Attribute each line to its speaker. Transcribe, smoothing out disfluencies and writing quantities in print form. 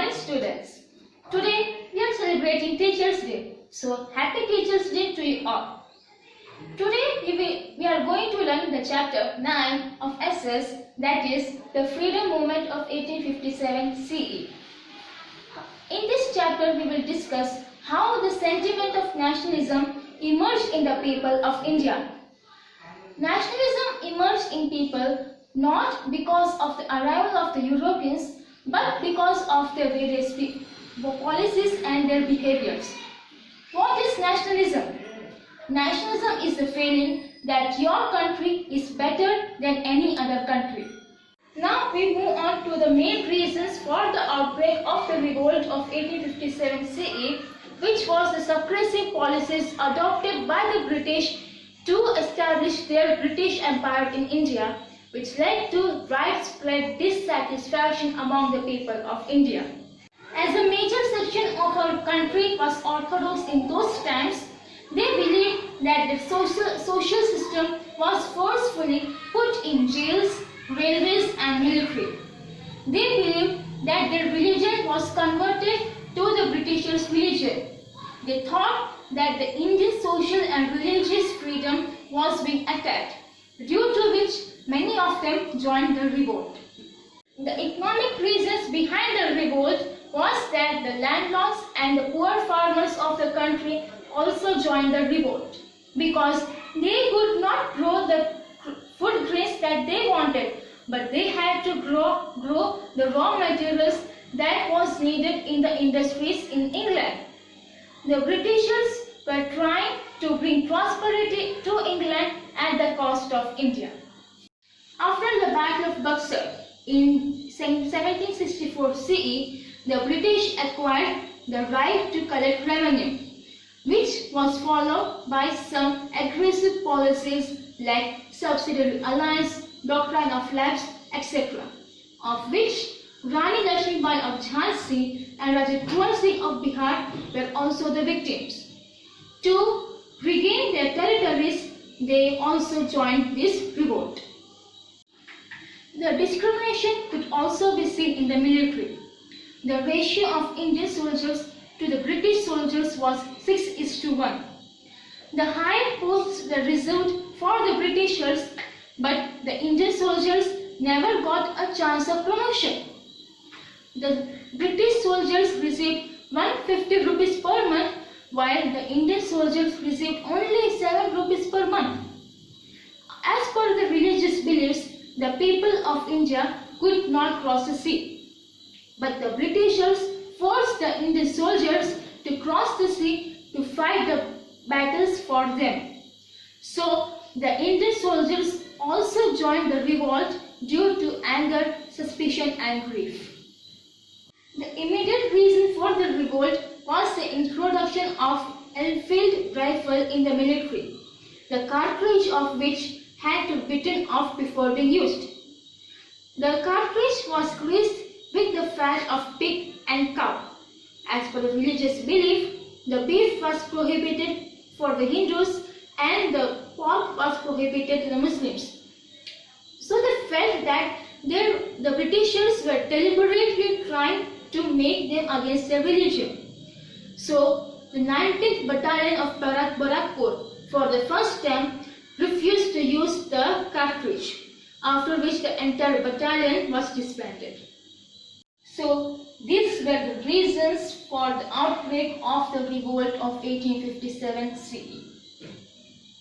Speaker 1: morning, students. Today we are celebrating Teachers' Day. So happy Teachers' Day to you all. Today we are going to learn the chapter 9 of SS, that is the Freedom Movement of 1857 CE. In this chapter we will discuss how the sentiment of nationalism emerged in the people of India. Nationalism emerged in people not because of the arrival of the Europeans, but because of their various policies and their behaviors. What is nationalism? Nationalism is the feeling that your country is better than any other country. Now we move on to the main reasons for the outbreak of the revolt of 1857 CE, which was the suppressive policies adopted by the British to establish their British Empire in India, which led to widespread dissatisfaction among the people of India. As a major section of our country was orthodox in those times, they believed that the social system was forcefully put in jails, railways and military. They believed that their religion was converted to the Britishers' religion. They thought that the Indian social and religious freedom was being attacked, due to which many of them joined the revolt. The economic reasons behind the revolt was that the landlords and the poor farmers of the country also joined the revolt, because they could not grow the food grains that they wanted, but they had to grow the raw materials that was needed in the industries in England. The Britishers were trying to bring prosperity to England at the cost of India. After the Battle of Buxar in 1764 CE, the British acquired the right to collect revenue, which was followed by some aggressive policies like subsidiary alliance, doctrine of lapse, etc., of which Rani Lakshmibai of Jhansi and Raja Kunwar Singh of Bihar were also the victims. To regain their territories, they also joined this revolt. The discrimination could also be seen in the military. The ratio of Indian soldiers to the British soldiers was 6:1. The higher posts were reserved for the Britishers, but the Indian soldiers never got a chance of promotion. The British soldiers received 150 rupees per month, while the Indian soldiers received only 7 rupees per month. As per the religious beliefs, the people of India could not cross the sea, but the Britishers forced the Indian soldiers to cross the sea to fight the battles for them. So the Indian soldiers also joined the revolt due to anger, suspicion and grief. The immediate reason for the revolt was the introduction of Enfield rifle in the military, the cartridge of which had to be bitten off before being used. The cartridge was greased with the fat of pig and cow. As per the religious belief, the beef was prohibited for the Hindus and the pork was prohibited to the Muslims. So they felt that the Britishers were deliberately trying to make them against their religion. So the 19th Battalion of Barakpur for the first time refused to use the cartridge, after which the entire battalion was disbanded. So these were the reasons for the outbreak of the revolt of 1857 CE.